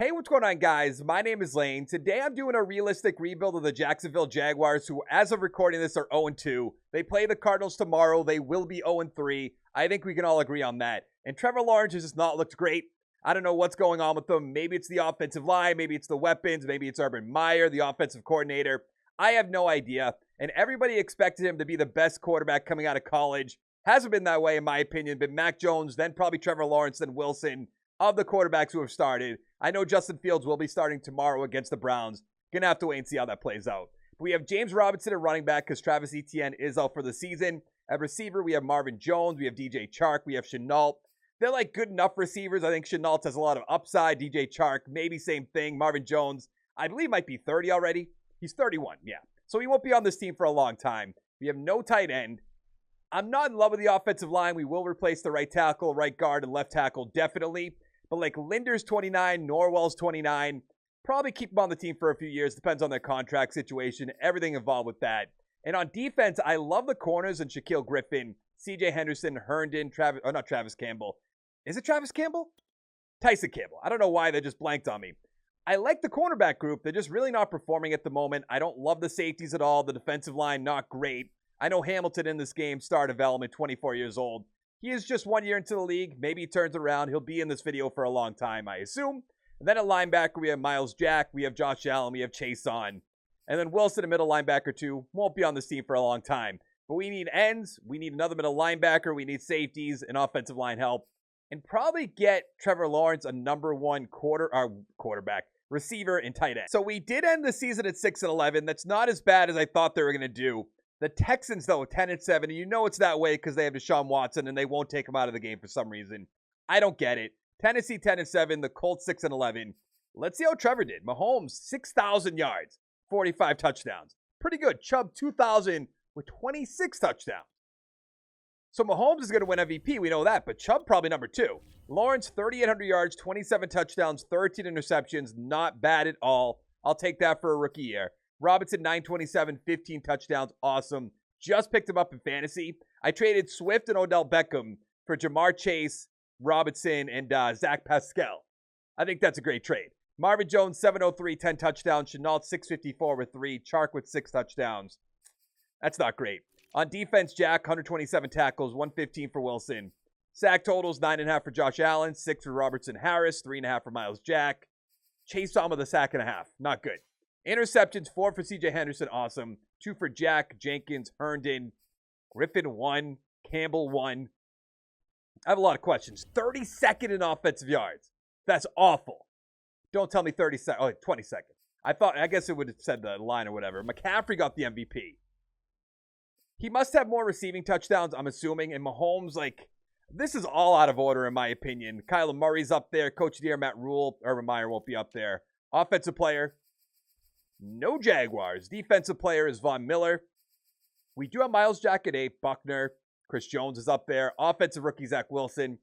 Hey, what's going on, guys? My name is Lane. Today I'm doing a realistic rebuild of the Jacksonville Jaguars, who, as of recording this, are 0-2. They play the Cardinals tomorrow. They will be 0-3. I think we can all agree on that. And Trevor Lawrence has just not looked great. I don't know what's going on with them. Maybe it's the offensive line. Maybe it's the weapons. Maybe it's Urban Meyer, the offensive coordinator. I have no idea. And everybody expected him to be the best quarterback coming out of college. Hasn't been that way, in my opinion. Been Mac Jones, then probably Trevor Lawrence, then Wilson. Of the quarterbacks who have started, I know Justin Fields will be starting tomorrow against the Browns. Gonna have to wait and see how that plays out. We have James Robinson at running back because Travis Etienne is out for the season. At receiver, we have Marvin Jones. We have DJ Chark. We have Chenault. They're like good enough receivers. I think Chenault has a lot of upside. DJ Chark, maybe same thing. Marvin Jones, I believe might be 30 already. He's 31, yeah. So he won't be on this team for a long time. We have no tight end. I'm not in love with the offensive line. We will replace the right tackle, right guard, and left tackle, definitely. But like Linder's 29, Norwell's 29. Probably keep them on the team for a few years. Depends on their contract situation, everything involved with that. And on defense, I love the corners and Shaquille Griffin, CJ Henderson, Herndon, not Travis Campbell. Is it Travis Campbell? Tyson Campbell. I don't know why they just blanked on me. I like the cornerback group. They're just really not performing at the moment. I don't love the safeties at all. The defensive line, not great. I know Hamilton in this game, star development, 24 years old. He is just 1 year into the league. Maybe he turns around. He'll be in this video for a long time, I assume. And then at linebacker, we have Miles Jack. We have Josh Allen. We have Chase on. And then Wilson, a middle linebacker, too. Won't be on this team for a long time. But we need ends. We need another middle linebacker. We need safeties and offensive line help. And probably get Trevor Lawrence a number one quarterback, receiver, and tight end. So we did end the season at 6-11. That's not as bad as I thought they were going to do. The Texans, though, 10-7, and you know it's that way because they have Deshaun Watson, and they won't take him out of the game for some reason. I don't get it. Tennessee, 10-7, the Colts, 6-11. Let's see how Trevor did. Mahomes, 6,000 yards, 45 touchdowns. Pretty good. Chubb, 2,000 with 26 touchdowns. So Mahomes is going to win MVP, we know that, but Chubb probably number two. Lawrence, 3,800 yards, 27 touchdowns, 13 interceptions. Not bad at all. I'll take that for a rookie year. Robinson, 927, 15 touchdowns. Awesome. Just picked him up in fantasy. I traded Swift and Odell Beckham for Jamar Chase, Robinson, and Zach Pascal. I think that's a great trade. Marvin Jones, 703, 10 touchdowns. Chenault, 654 with 3. Chark with 6 touchdowns. That's not great. On defense, Jack, 127 tackles, 115 for Wilson. Sack totals, 9.5 for Josh Allen, 6 for Robertson Harris, 3.5 for Miles Jack. Chase on with a sack and a half. Not good. Interceptions, 4 for CJ Henderson, awesome. 2 for Jack, Jenkins, Herndon, Griffin, 1, Campbell, 1. I have a lot of questions. 32nd in offensive yards. That's awful. Don't tell me 30 seconds. Oh, 20 seconds. I guess it would have said the line or whatever. McCaffrey got the MVP. He must have more receiving touchdowns, I'm assuming. And Mahomes, this is all out of order in my opinion. Kyler Murray's up there. Coach of the Year, Matt Rule. Urban Meyer won't be up there. Offensive player. No Jaguars. Defensive player is Von Miller. We do have Miles Jack at 8. Buckner. Chris Jones is up there. Offensive rookie Zach Wilson.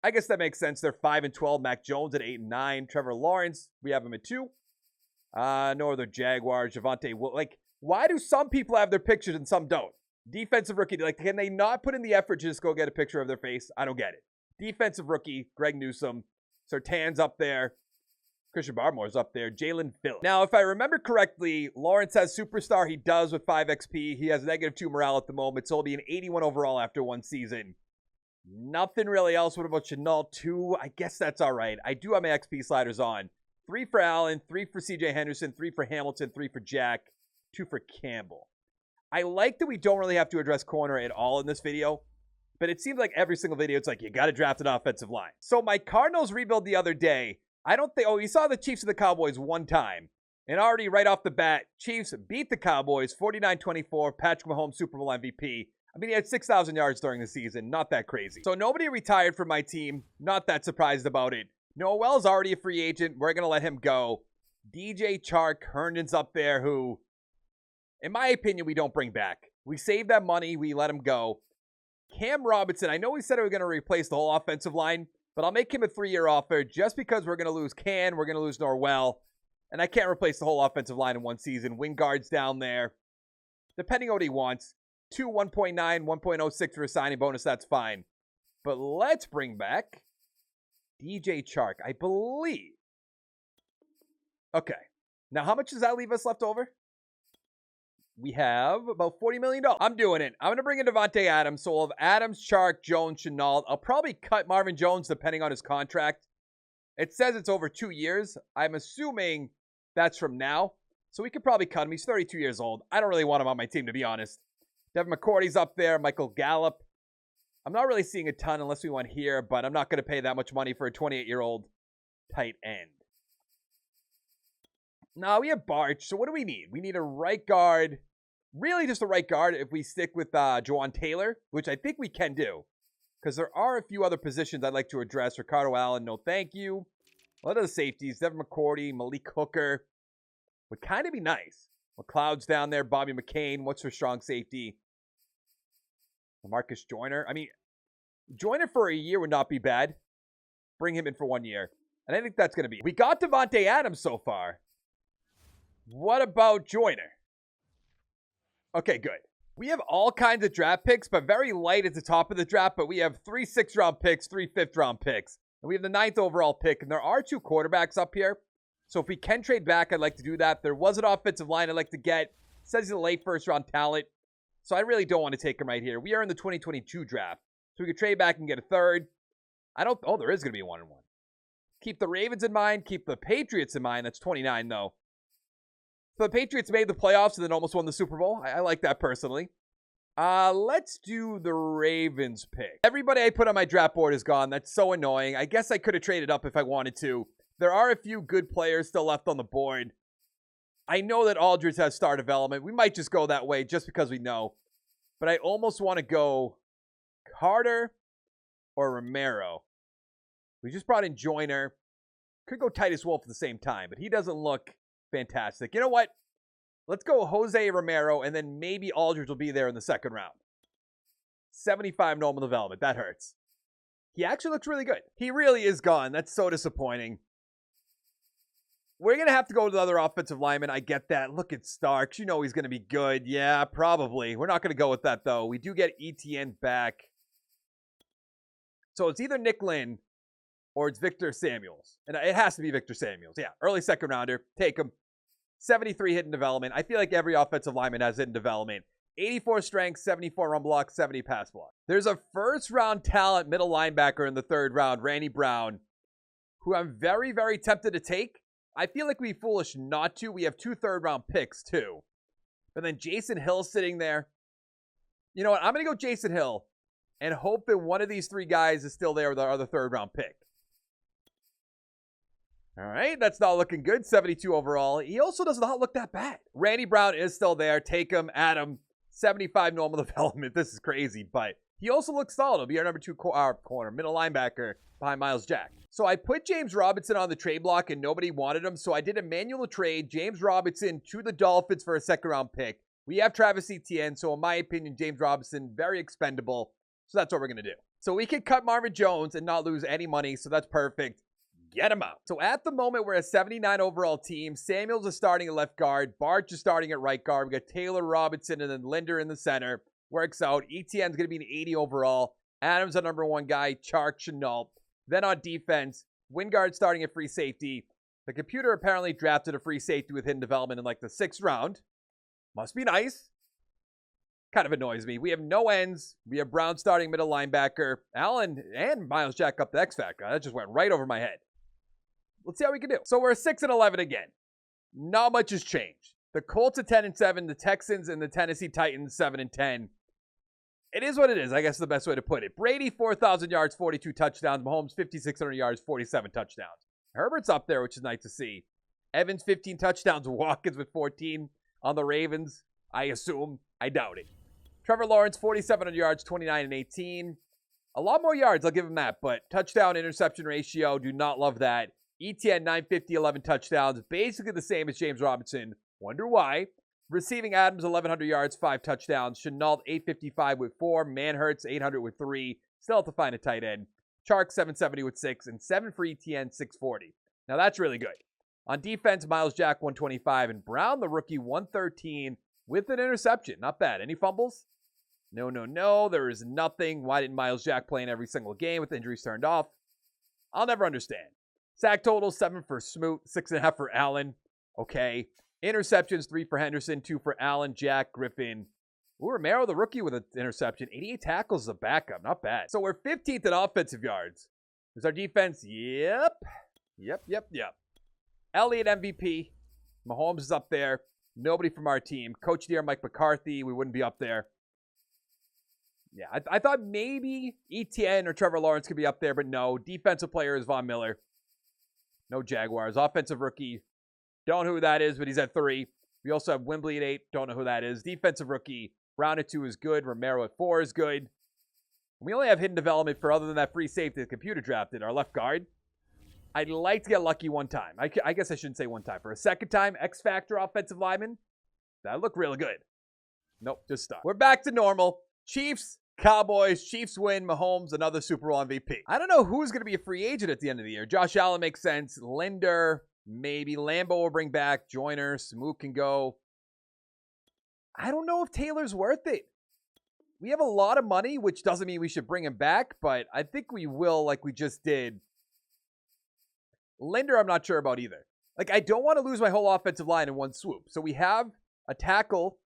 I guess that makes sense. They're 5-12. Mac Jones at 8-9. Trevor Lawrence, we have him at 2. No other Jaguars. Javonte. Why do some people have their pictures and some don't? Defensive rookie. Can they not put in the effort to just go get a picture of their face? I don't get it. Defensive rookie, Greg Newsome. Surtain's up there. Christian Barmore's up there. Jalen Phillips. Now, if I remember correctly, Lawrence has superstar. He does with 5 XP. He has -2 morale at the moment, so he'll be an 81 overall after 1 season. Nothing really else. What about Chenault? 2? I guess that's all right. I do have my XP sliders on. 3 for Allen, 3 for CJ Henderson, 3 for Hamilton, 3 for Jack, 2 for Campbell. I like that we don't really have to address corner at all in this video, but it seems like every single video, it's like, you got to draft an offensive line. So my Cardinals rebuild the other day, you saw the Chiefs and the Cowboys one time, and already right off the bat, Chiefs beat the Cowboys 49-24, Patrick Mahomes Super Bowl MVP. I mean, he had 6,000 yards during the season, not that crazy. So nobody retired from my team, not that surprised about it. Noel's already a free agent, we're going to let him go. DJ Chark, Herndon's up there, who, in my opinion, we don't bring back. We save that money, we let him go. Cam Robinson, I know we said we were going to replace the whole offensive line, but I'll make him a 3-year offer just because we're going to lose Can, we're going to lose Norwell, and I can't replace the whole offensive line in 1 season. Wing guards down there, depending on what he wants. 2, 1.9, 1.06 for a signing bonus, that's fine. But let's bring back DJ Chark. I believe Okay. Now, how much does that leave us left over? We have about $40 million. I'm doing it. I'm going to bring in Davante Adams. So we'll have Adams, Chark, Jones, Chenault. I'll probably cut Marvin Jones depending on his contract. It says it's over 2 years. I'm assuming that's from now. So we could probably cut him. He's 32 years old. I don't really want him on my team, to be honest. Devin McCourty's up there. Michael Gallup. I'm not really seeing a ton unless we went here, but I'm not going to pay that much money for a 28-year-old tight end. No, we have Barch. So what do we need? We need a right guard. Really just a right guard if we stick with Jawan Taylor, which I think we can do. Because there are a few other positions I'd like to address. Ricardo Allen, no thank you. A lot of the safeties. Devin McCourty, Malik Hooker. Would kind of be nice. McLeod's down there. Bobby McCain. What's for strong safety? Marcus Joyner. I mean, Joyner for a year would not be bad. Bring him in for 1 year. And I think that's going to be. We got Davante Adams so far. What about Joyner? Okay, good. We have all kinds of draft picks, but very light at the top of the draft. But we have 3 6th-round picks, 3 5th-round picks. And we have the 9th overall pick. And there are 2 quarterbacks up here. So if we can trade back, I'd like to do that. There was an offensive line I'd like to get. It says he's a late first-round talent. So I really don't want to take him right here. We are in the 2022 draft. So we could trade back and get a 3rd. Oh, there is going to be a 1-1. Keep the Ravens in mind. Keep the Patriots in mind. That's 29, though. So the Patriots made the playoffs and then almost won the Super Bowl. I like that personally. Let's do the Ravens pick. Everybody I put on my draft board is gone. That's so annoying. I guess I could have traded up if I wanted to. There are a few good players still left on the board. I know that Aldridge has star development. We might just go that way just because we know. But I almost want to go Carter or Romero. We just brought in Joyner. Could go Titus Wolf at the same time, but he doesn't look fantastic. You know what? Let's go Jose Romero, and then maybe Aldridge will be there in the 2nd round. 75 normal development. That hurts. He actually looks really good. He really is gone. That's so disappointing. We're going to have to go to the other offensive lineman. I get that. Look at Starks. You know he's going to be good. Yeah, probably. We're not going to go with that, though. We do get ETN back. So it's either Nick Lynn or it's Victor Samuels. And it has to be Victor Samuels. Yeah, early 2nd rounder. Take him. 73 hidden development. I feel like every offensive lineman has hidden development. 84 strength, 74 run block, 70 pass block. There's a 1st-round talent middle linebacker in the 3rd round, Randy Brown, who I'm very, very tempted to take. I feel like we'd be foolish not to. We have 2 3rd-round picks, too. But then Jason Hill sitting there. You know what? I'm going to go Jason Hill and hope that one of these 3 guys is still there with our other 3rd-round pick. All right, that's not looking good. 72 overall. He also does not look that bad. Randy Brown is still there. Take him, add him. 75 normal development. This is crazy, but he also looks solid. He'll be our number 2 corner, middle linebacker behind Miles Jack. So I put James Robinson on the trade block and nobody wanted him. So I did a manual trade. James Robinson to the Dolphins for a 2nd-round pick. We have Travis Etienne. So in my opinion, James Robinson, very expendable. So that's what we're going to do. So we can cut Marvin Jones and not lose any money. So that's perfect. Get him out. So at the moment, we're a 79 overall team. Samuels is starting at left guard. Barch is starting at right guard. We got Taylor, Robinson, and then Linder in the center. Works out. Etienne's going to be an 80 overall. Adams, our number 1 guy. Chark, Chenault. Then on defense, Wingard starting at free safety. The computer apparently drafted a free safety with hidden development in like the 6th round. Must be nice. Kind of annoys me. We have no ends. We have Brown starting middle linebacker. Allen and Miles Jack up the X Factor. That just went right over my head. Let's see how we can do. So we're 6-11 again. Not much has changed. The Colts at 10-7, the Texans and the Tennessee Titans 7-10. It is what it is, I guess is the best way to put it. Brady, 4,000 yards, 42 touchdowns. Mahomes, 5,600 yards, 47 touchdowns. Herbert's up there, which is nice to see. Evans, 15 touchdowns. Watkins with 14 on the Ravens. I assume. I doubt it. Trevor Lawrence, 4,700 yards, 29-18. A lot more yards, I'll give him that. But touchdown-interception ratio, do not love that. ETN, 950, 11 touchdowns. Basically the same as James Robinson. Wonder why. Receiving Adams, 1,100 yards, 5 touchdowns. Chenault, 855 with 4. Manhurts, 800 with 3. Still have to find a tight end. Chark, 770 with 6. And 7 for ETN, 640. Now that's really good. On defense, Miles Jack, 125. And Brown, the rookie, 113 with an interception. Not bad. Any fumbles? No. There is nothing. Why didn't Miles Jack play in every single game with injuries turned off? I'll never understand. Sack total, 7 for Smoot, 6.5 for Allen. Okay. Interceptions, 3 for Henderson, 2 for Allen, Jack, Griffin. Ooh, Romero, the rookie with an interception. 88 tackles as a backup. Not bad. So we're 15th in offensive yards. Is our defense? Yep. Elliott MVP. Mahomes is up there. Nobody from our team. Coach of the year, Mike McCarthy. We wouldn't be up there. Yeah, I thought maybe ETN or Trevor Lawrence could be up there, but no. Defensive player is Von Miller. No Jaguars. Offensive rookie. Don't know who that is, but he's at 3. We also have Wembley at 8. Don't know who that is. Defensive rookie. Brown at 2 is good. Romero at 4 is good. We only have hidden development for, other than that free safety the computer drafted, our left guard. I'd like to get lucky one time. I guess I shouldn't say one time. For a second time, X Factor offensive lineman. That looked really good. Nope, just start. We're back to normal. Chiefs, Cowboys. Chiefs win. Mahomes, another Super Bowl MVP. I don't know who's going to be a free agent at the end of the year. Josh Allen makes sense. Linder, maybe. Lambeau will bring back. Joyner. Smoot can go. I don't know if Taylor's worth it. We have a lot of money, which doesn't mean we should bring him back, but I think we will, like we just did. Linder, I'm not sure about either. Like, I don't want to lose my whole offensive line in one swoop. So we have a tackle.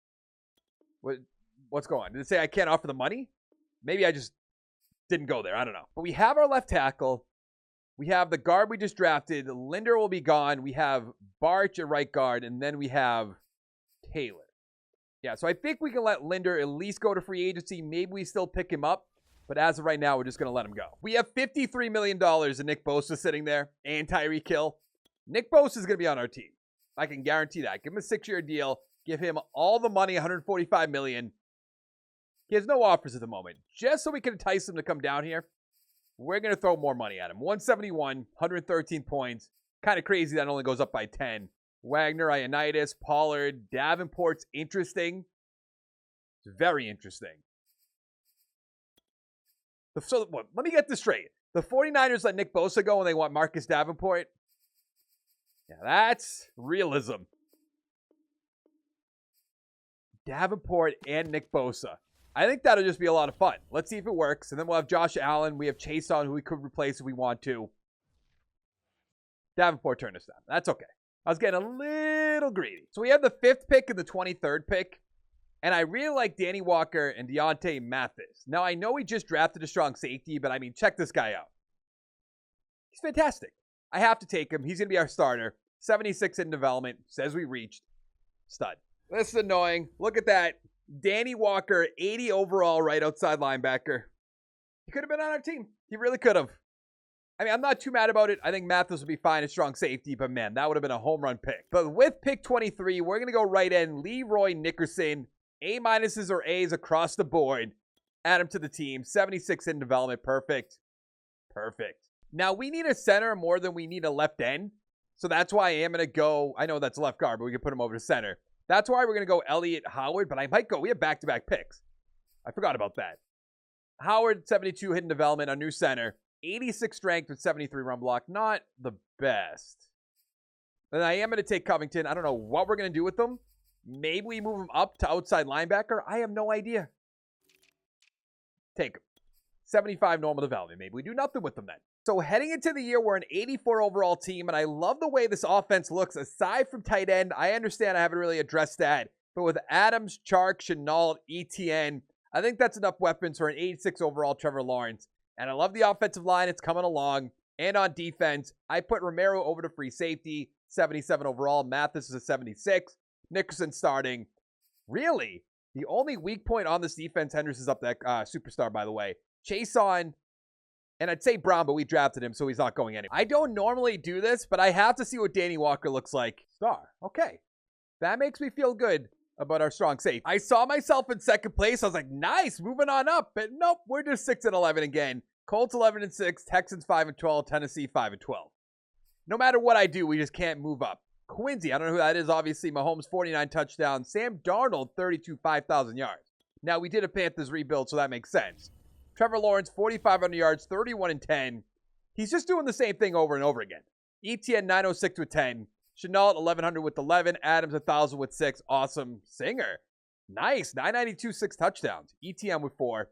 What's going on? Did it say I can't offer the money? Maybe I just didn't go there. I don't know. But we have our left tackle. We have the guard we just drafted. Linder will be gone. We have Barch at right guard. And then we have Taylor. Yeah, so I think we can let Linder at least go to free agency. Maybe we still pick him up. But as of right now, we're just going to let him go. We have $53 million in Nick Bosa sitting there and Tyreek Hill. Nick Bosa is going to be on our team. I can guarantee that. Give him a 6-year deal. Give him all the money, $145 million. He has no offers at the moment. Just so we can entice him to come down here, we're going to throw more money at him. 171, 113 points. Kind of crazy that only goes up by 10. Wagner, Ioannidis, Pollard, Davenport's interesting. It's very interesting. So, let me get this straight. The 49ers let Nick Bosa go and they want Marcus Davenport. Yeah, that's realism. Davenport and Nick Bosa. I think that'll just be a lot of fun. Let's see if it works. And then we'll have Josh Allen. We have Chase on, who we could replace if we want to. Davenport turned us down. That's okay. I was getting a little greedy. So we have the 5th pick and the 23rd pick. And I really like Danny Walker and Deontay Mathis. Now, I know we just drafted a strong safety, but I mean, check this guy out. He's fantastic. I have to take him. He's going to be our starter. 76 in development. Says we reached. Stud. This is annoying. Look at that. Danny Walker, 80 overall, right outside linebacker. He could have been on our team. He really could have. I mean, I'm not too mad about it. I think Mathis would be fine at strong safety, but man, that would have been a home run pick. But with pick 23, we're going to go right end. Leroy Nickerson. A- or A's across the board. Add him to the team. 76 in development. Perfect. Now, we need a center more than we need a left end. So that's why I am going to go. I know that's left guard, but we can put him over to center. That's why we're going to go Elliott Howard, but I might go. We have back-to-back picks. I forgot about that. Howard, 72 hidden development, a new center. 86 strength with 73 run block. Not the best. And I am going to take Covington. I don't know what we're going to do with them. Maybe we move him up to outside linebacker. I have no idea. Take him. 75 normal development. Maybe we do nothing with them then. So heading into the year, we're an 84 overall team, and I love the way this offense looks. Aside from tight end, I understand I haven't really addressed that. But with Adams, Chark, Chenault, ETN, I think that's enough weapons for an 86 overall Trevor Lawrence. And I love the offensive line. It's coming along. And on defense, I put Romero over to free safety, 77 overall. Mathis is a 76. Nickerson starting. Really? The only weak point on this defense, Henderson's up that superstar, by the way. Chase on, and I'd say Brown, but we drafted him, so he's not going anywhere. I don't normally do this, but I have to see what Danny Walker looks like. Star. Okay. That makes me feel good about our strong safety. I saw myself in second place. I was like, nice, moving on up. But nope, we're just 6-11 again. Colts 11-6, Texans 5-12, Tennessee 5-12. No matter what I do, we just can't move up. Quincy, I don't know who that is, obviously. Mahomes, 49 touchdowns. Sam Darnold, 32, 5,000 yards. Now, we did a Panthers rebuild, so that makes sense. Trevor Lawrence, 4,500 yards, 31-10. He's just doing the same thing over and over again. ETN, 906 with 10. Chenault, 1,100 with 11. Adams, 1,000 with 6. Awesome. Singer. Nice. 992, 6 touchdowns. ETN with 4.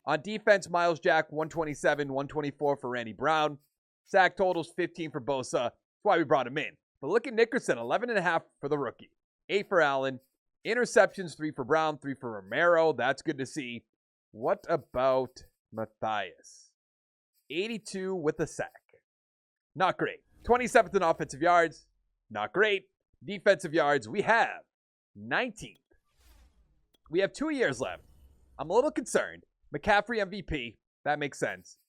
On defense, Miles Jack, 127, 124 for Randy Brown. Sack totals, 15 for Bosa. That's why we brought him in. But look at Nickerson, 11.5 for the rookie. 8 for Allen. Interceptions, 3 for Brown, 3 for Romero. That's good to see. What about Matthias? 82 with a sack. Not great. 27th in offensive yards. Not great. Defensive yards, we have 19th. We have 2 years left. I'm a little concerned. McCaffrey MVP. That makes sense.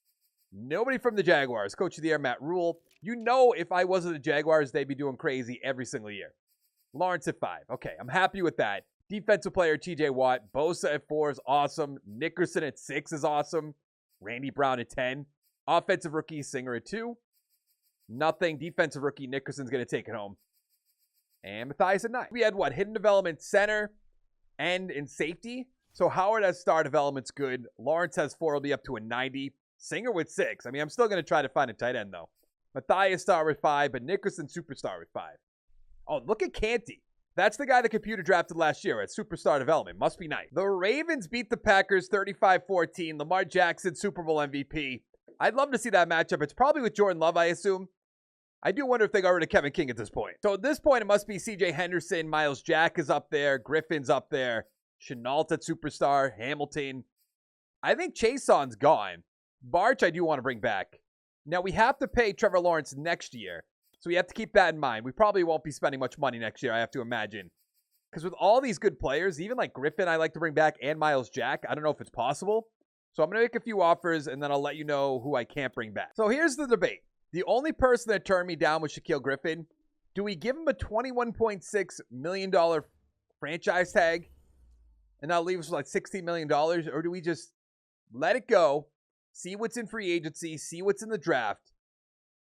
Nobody from the Jaguars. Coach of the Year, Matt Rule. You know if I wasn't the Jaguars, they'd be doing crazy every single year. Lawrence at 5. Okay, I'm happy with that. Defensive player, TJ Watt. Bosa at 4 is awesome. Nickerson at 6 is awesome. Randy Brown at 10. Offensive rookie, Singer at 2. Nothing. Defensive rookie, Nickerson's going to take it home. And Matthias at 9. We had what? Hidden development, center, end, and safety. So Howard has star development's good. Lawrence has 4, will be up to a 90. Singer with 6. I mean, I'm still going to try to find a tight end, though. Matthias star with 5, but Nickerson superstar with 5. Oh, look at Canty. That's the guy the computer drafted last year at superstar development. Must be nice. The Ravens beat the Packers 35-14. Lamar Jackson, Super Bowl MVP. I'd love to see that matchup. It's probably with Jordan Love, I assume. I do wonder if they got rid of Kevin King at this point. So at this point, it must be C.J. Henderson. Miles Jack is up there. Griffin's up there. Chenault at superstar. Hamilton. I think Chaseon's gone. Barch, I do want to bring back. Now, we have to pay Trevor Lawrence next year. So we have to keep that in mind. We probably won't be spending much money next year, I have to imagine. Because with all these good players, even like Griffin I like to bring back and Miles Jack, I don't know if it's possible. So I'm going to make a few offers, and then I'll let you know who I can't bring back. So here's the debate. The only person that turned me down was Shaquille Griffin. Do we give him a $21.6 million franchise tag and now leave us with like $16 million? Or do we just let it go, see what's in free agency, see what's in the draft?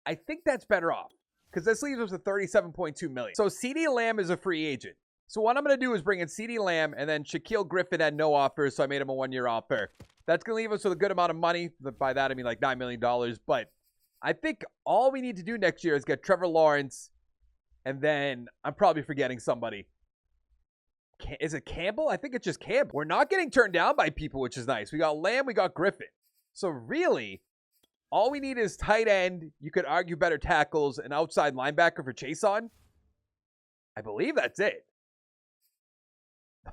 I think that's better off because this leaves us with $37.2 million. So CeeDee Lamb is a free agent. So what I'm going to do is bring in CeeDee Lamb, and then Shaquille Griffin had no offers, so I made him a 1-year offer. That's going to leave us with a good amount of money. By that, I mean like $9 million. But I think all we need to do next year is get Trevor Lawrence, and then I'm probably forgetting somebody. Is it Campbell? I think it's just Campbell. We're not getting turned down by people, which is nice. We got Lamb, we got Griffin. So really, all we need is tight end. You could argue better tackles, an outside linebacker for Chaseon. I believe that's it.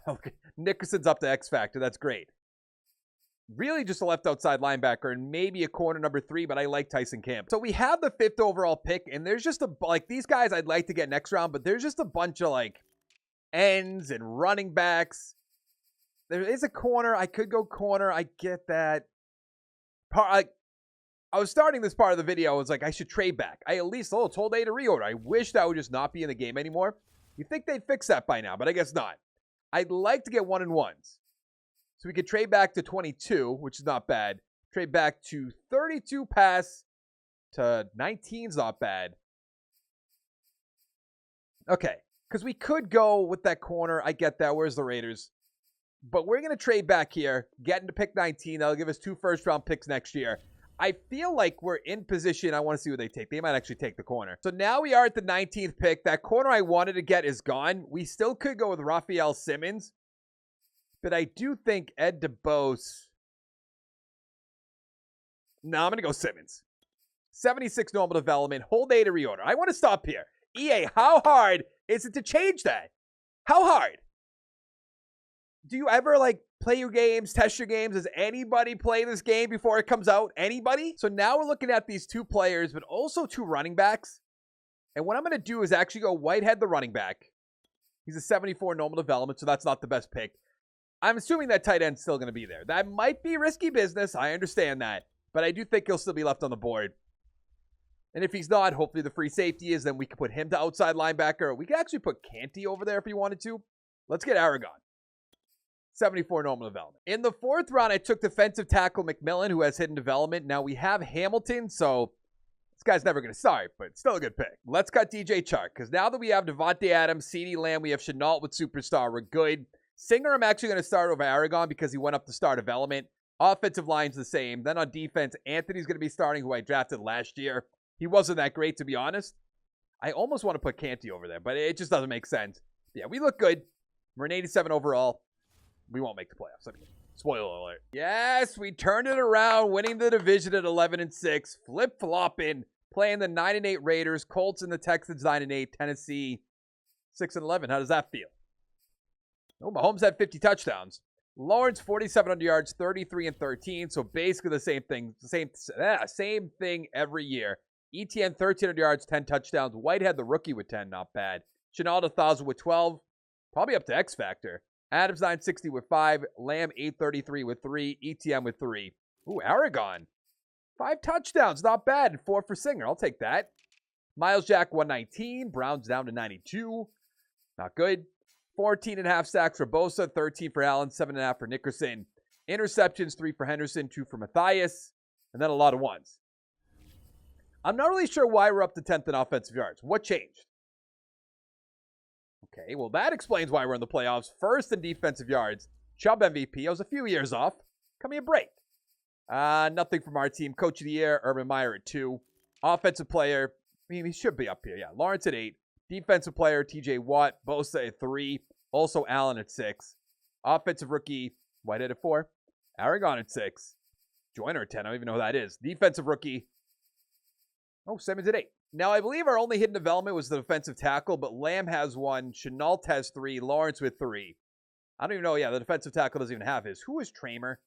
Okay. Nickerson's up to X Factor. That's great. Really just a left outside linebacker and maybe a corner number 3, but I like Tyson Campbell. So we have the 5th overall pick, and there's just these guys I'd like to get next round, but there's just a bunch of ends and running backs. There is a corner. I could go corner. I get that. I was starting this part of the video. I was like, I should trade back. I at least told A to reorder. I wish that would just not be in the game anymore. You'd think they'd fix that by now, but I guess not. I'd like to get 1-and-1s. So we could trade back to 22, which is not bad. Trade back to 32 pass to 19 is not bad. Okay, because we could go with that corner. I get that. Where's the Raiders? But we're going to trade back here, get into pick 19. That'll give us 2 first-round picks next year. I feel like we're in position. I want to see what they take. They might actually take the corner. So now we are at the 19th pick. That corner I wanted to get is gone. We still could go with Raphael Simmons. But I do think Ed DeBose. No, I'm going to go Simmons. 76 normal development. Hold A to reorder. I want to stop here. EA, how hard is it to change that? How hard? Do you ever play your games, test your games? Does anybody play this game before it comes out? Anybody? So now we're looking at these 2 players, but also 2 running backs. And what I'm going to do is actually go Whitehead, the running back. He's a 74 normal development, so that's not the best pick. I'm assuming that tight end's still going to be there. That might be risky business. I understand that. But I do think he'll still be left on the board. And if he's not, hopefully the free safety is, then we can put him to outside linebacker. We could actually put Canty over there if we wanted to. Let's get Aragon. 74 normal development. In the 4th round, I took defensive tackle McMillan, who has hidden development. Now we have Hamilton, so this guy's never going to start, but still a good pick. Let's cut DJ Chark, because now that we have Devontae Adams, CeeDee Lamb, we have Chenault with superstar. We're good. Singer, I'm actually going to start over Aragon because he went up to star development. Offensive line's the same. Then on defense, Anthony's going to be starting, who I drafted last year. He wasn't that great, to be honest. I almost want to put Canty over there, but it just doesn't make sense. Yeah, we look good. We're an 87 overall. We won't make the playoffs. I mean, spoiler alert. Yes, we turned it around, winning the division at 11-6, flip-flopping. Playing the 9-8 Raiders, Colts and the Texans 9-8, Tennessee 6-11. How does that feel? Oh, Mahomes had 50 touchdowns. Lawrence 4,700 yards, 33-13. So basically the same thing. Same thing every year. ETN 1,300 yards, 10 touchdowns. Whitehead, the rookie, with 10, not bad. Shenault 1,000 with 12, probably up to X Factor. Adams 960 with 5. Lamb 833 with 3. ETN with 3. Ooh, Aragon 5 touchdowns, not bad. And 4 for Singer. I'll take that. Miles Jack 119. Browns down to 92. Not good. 14.5 sacks for Bosa, 13 for Allen, 7.5 for Nickerson. Interceptions, 3 for Henderson, 2 for Matthias, and then a lot of ones. I'm not really sure why we're up to 10th in offensive yards. What changed? Okay, well, that explains why we're in the playoffs. First in defensive yards. Chubb MVP. I was a few years off. Cut me a break. Nothing from our team. Coach of the year, Urban Meyer at 2. Offensive player, I mean, he should be up here. Yeah, Lawrence at 8. Defensive player, TJ Watt. Bosa at 3. Also Allen at 6. Offensive rookie, Whitehead at 4. Aragon at 6. Joyner at 10. I don't even know who that is. Defensive rookie. Oh, Simmons at 8. Now, I believe our only hidden development was the defensive tackle, but Lamb has 1. Shenault has 3. Lawrence with 3. I don't even know. Yeah, the defensive tackle doesn't even have his. Who is Tramer?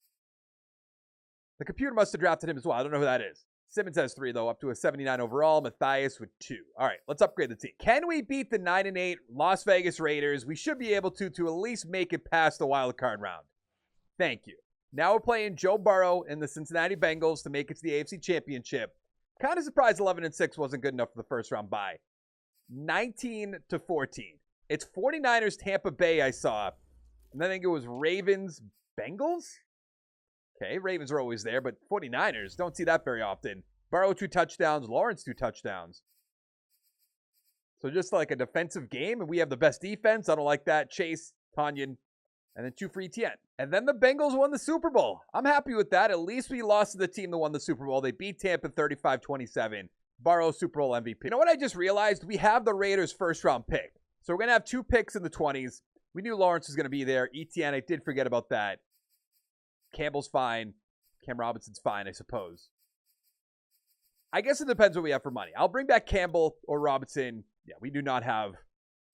The computer must have drafted him as well. I don't know who that is. Simmons has 3, though, up to a 79 overall. Matthias with 2. All right, let's upgrade the team. Can we beat the 9-8 Las Vegas Raiders? We should be able to at least make it past the wild card round. Thank you. Now we're playing Joe Burrow and the Cincinnati Bengals to make it to the AFC Championship. Kind of surprised 11-6 wasn't good enough for the first round bye. 19-14. It's 49ers Tampa Bay I saw. And I think it was Ravens Bengals? Okay, Ravens are always there, but 49ers, don't see that very often. Burrow 2 touchdowns, Lawrence 2 touchdowns. So just like a defensive game, and we have the best defense. I don't like that. Chase, Tanyan, and then 2 for ETN. And then the Bengals won the Super Bowl. I'm happy with that. At least we lost to the team that won the Super Bowl. They beat Tampa 35-27. Burrow, Super Bowl MVP. You know what I just realized? We have the Raiders' first-round pick. So we're going to have 2 picks in the 20s. We knew Lawrence was going to be there. ETN, I did forget about that. Campbell's fine. Cam Robinson's fine, I suppose. I guess it depends what we have for money. I'll bring back Campbell or Robinson. Yeah, we don't have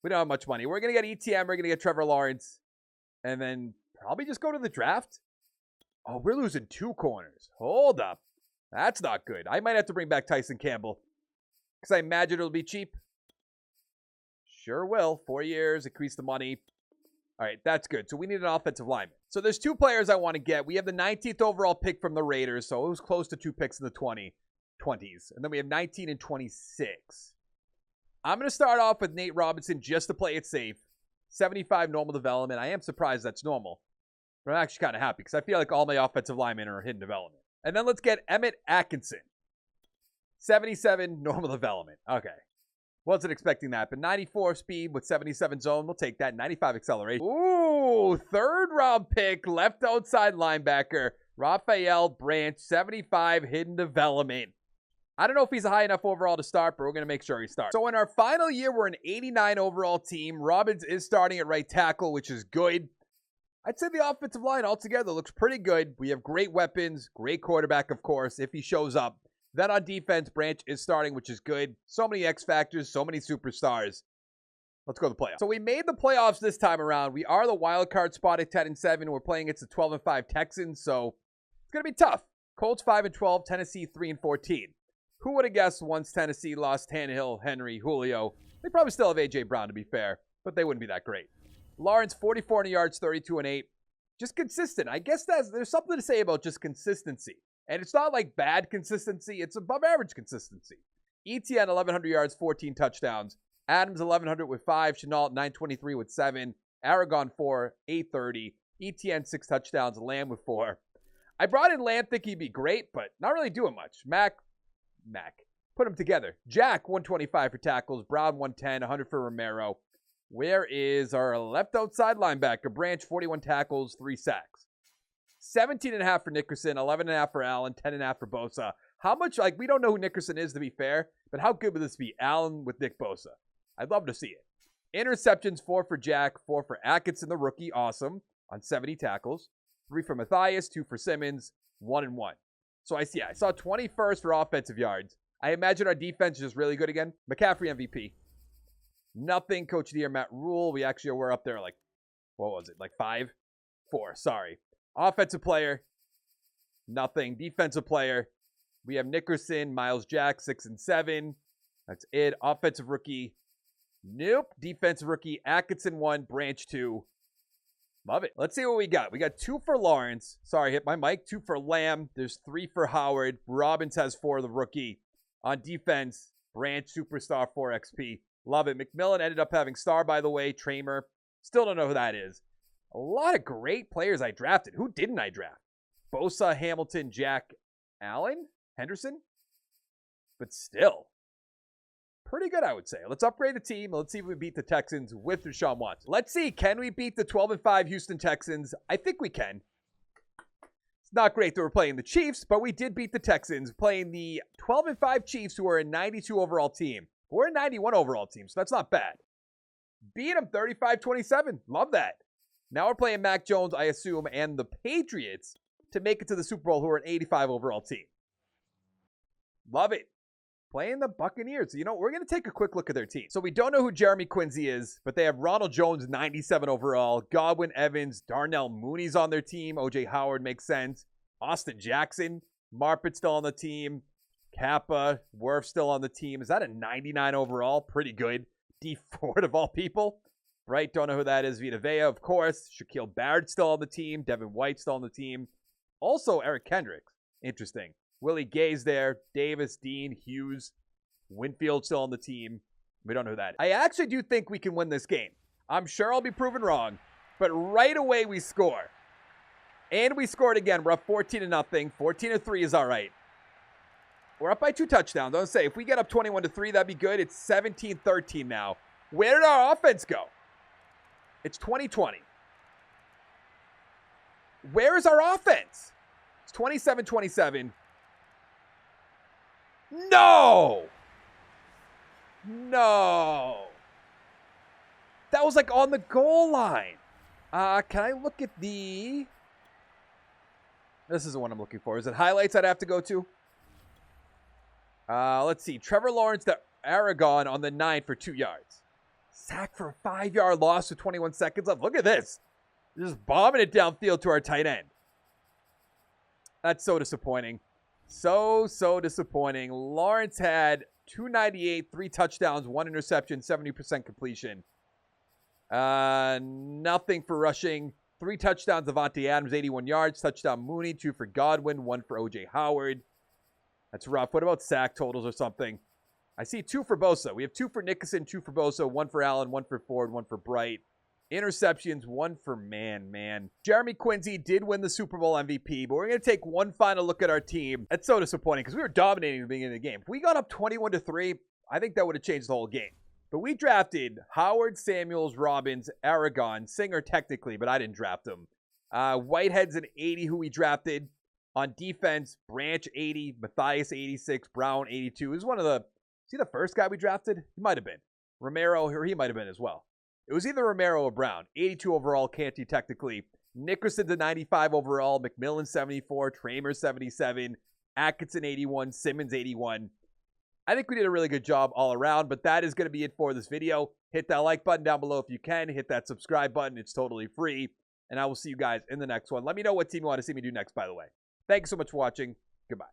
much money. We're going to get ETM. We're going to get Trevor Lawrence. And then probably just go to the draft. Oh, we're losing 2 corners. Hold up. That's not good. I might have to bring back Tyson Campbell. Because I imagine it'll be cheap. Sure will. 4 years. Increase the money. All right, that's good. So we need an offensive lineman. So there's 2 players I want to get. We have the 19th overall pick from the Raiders, so it was close to 2 picks in the 20s. And then we have 19 and 26. I'm going to start off with Nate Robinson just to play it safe. 75 normal development. I am surprised that's normal. But I'm actually kind of happy because I feel like all my offensive linemen are hidden development. And then let's get Emmett Atkinson. 77 normal development. Okay. Wasn't expecting that, but 94 speed with 77 zone. We'll take that. 95 acceleration. Ooh, 3rd round pick, left outside linebacker, Raphael Branch, 75 hidden development. I don't know if he's a high enough overall to start, but we're going to make sure he starts. So in our final year, we're an 89 overall team. Robbins is starting at right tackle, which is good. I'd say the offensive line altogether looks pretty good. We have great weapons, great quarterback, of course, if he shows up. Then on defense, Branch is starting, which is good. So many X factors, so many superstars. Let's go to the playoffs. So we made the playoffs this time around. We are the wild card spot at 10-7. We're playing against the 12-5 Texans, so it's going to be tough. Colts 5-12, Tennessee 3-14. Who would have guessed once Tennessee lost Tannehill, Henry, Julio? They probably still have A.J. Brown, to be fair, but they wouldn't be that great. Lawrence, 44 yards, 32-8. Just consistent. I guess there's something to say about just consistency. And it's not like bad consistency. It's above average consistency. ETN, 1,100 yards, 14 touchdowns. Adams, 1,100 with 5. Shenault, 923 with 7. Aragon, 4, 830. ETN, 6 touchdowns. Lamb with 4. I brought in Lamb thinking he'd be great, but not really doing much. Mac. Put them together. Jack, 125 for tackles. Brown, 110. 100 for Romero. Where is our left outside linebacker? Branch, 41 tackles, 3 sacks. 17.5 for Nickerson, 11.5 for Allen, 10.5 for Bosa. How much, we don't know who Nickerson is, to be fair, but how good would this be? Allen with Nick Bosa. I'd love to see it. Interceptions, 4 for Jack, 4 for Atkinson, the rookie, awesome, on 70 tackles. 3 for Matthias, 2 for Simmons, 1-1. So I saw 21st for offensive yards, I imagine our defense is just really good again. McCaffrey MVP. Nothing. Coach of the Year, Matt Rule. We actually were up there like, what was it? Like 5? 4, sorry. Offensive player. Nothing. Defensive player. We have Nickerson, Miles Jack, 6 and 7. That's it. Offensive rookie. Nope. Defensive rookie. Atkinson 1, Branch 2. Love it. Let's see what we got. We got 2 for Lawrence. Sorry, hit my mic. 2 for Lamb. There's 3 for Howard. Robbins has 4, the rookie. On defense, Branch, Superstar, 4 XP. Love it. McMillan ended up having star, by the way. Tramer. Still don't know who that is. A lot of great players I drafted. Who didn't I draft? Bosa, Hamilton, Jack, Allen, Henderson. But still, pretty good, I would say. Let's upgrade the team. Let's see if we beat the Texans with Deshaun Watson. Let's see. Can we beat the 12-5 Houston Texans? I think we can. It's not great that we're playing the Chiefs, but we did beat the Texans, playing the 12-5 Chiefs, who are a 92 overall team. We're a 91 overall team, so that's not bad. Beat them 35-27. Love that. Now we're playing Mac Jones, I assume, and the Patriots to make it to the Super Bowl, who are an 85 overall team. Love it. Playing the Buccaneers. You know, we're going to take a quick look at their team. So we don't know who Jeremy Quincy is, but they have Ronald Jones, 97 overall. Godwin Evans, Darnell Mooney's on their team. O.J. Howard makes sense. Austin Jackson. Marpet still on the team. Kappa. Worf still on the team. Is that a 99 overall? Pretty good. D. Ford of all people. Right, don't know who that is. Vita Vea, of course. Shaquille Barrett still on the team. Devin White still on the team. Also, Eric Kendricks. Interesting. Willie Gay's there. Davis, Dean, Hughes. Winfield still on the team. We don't know who that is. I actually do think we can win this game. I'm sure I'll be proven wrong. But right away we score. And we scored again. We're up 14-0. 14-3 is all right. We're up by 2 touchdowns. I was say, if we get up 21-3, that'd be good. It's 17-13 now. Where did our offense go? It's 2020. Where is our offense? It's 27-27. No! No! That was like on the goal line. Can I look at the... This is the one I'm looking for. Is it highlights I'd have to go to? Let's see. Trevor Lawrence to Aragon on the 9 for 2 yards. Sack for a 5-yard loss with 21 seconds left. Look at this. Just bombing it downfield to our tight end. That's so disappointing. So disappointing. Lawrence had 298, 3 touchdowns, 1 interception, 70% completion. Nothing for rushing. 3 touchdowns, Devontae Adams, 81 yards. Touchdown Mooney, 2 for Godwin, 1 for O.J. Howard. That's rough. What about sack totals or something? I see 2 for Bosa. We have 2 for Nickerson, 2 for Bosa, 1 for Allen, 1 for Ford, 1 for Bright. Interceptions, 1 for man. Jeremy Quincy did win the Super Bowl MVP, but we're going to take one final look at our team. That's so disappointing because we were dominating at the beginning of the game. If we got up 21-3, I think that would have changed the whole game. But we drafted Howard, Samuels, Robbins, Aragon, Singer technically, but I didn't draft him. Whitehead's an 80 who we drafted. On defense, Branch 80, Matthias 86, Brown 82. Is he the first guy we drafted? He might have been. Romero, or he might have been as well. It was either Romero or Brown. 82 overall, Canty technically. Nickerson to 95 overall, McMillan 74, Tramer 77, Atkinson 81, Simmons 81. I think we did a really good job all around, but that is going to be it for this video. Hit that like button down below if you can. Hit that subscribe button. It's totally free. And I will see you guys in the next one. Let me know what team you want to see me do next, by the way. Thanks so much for watching. Goodbye.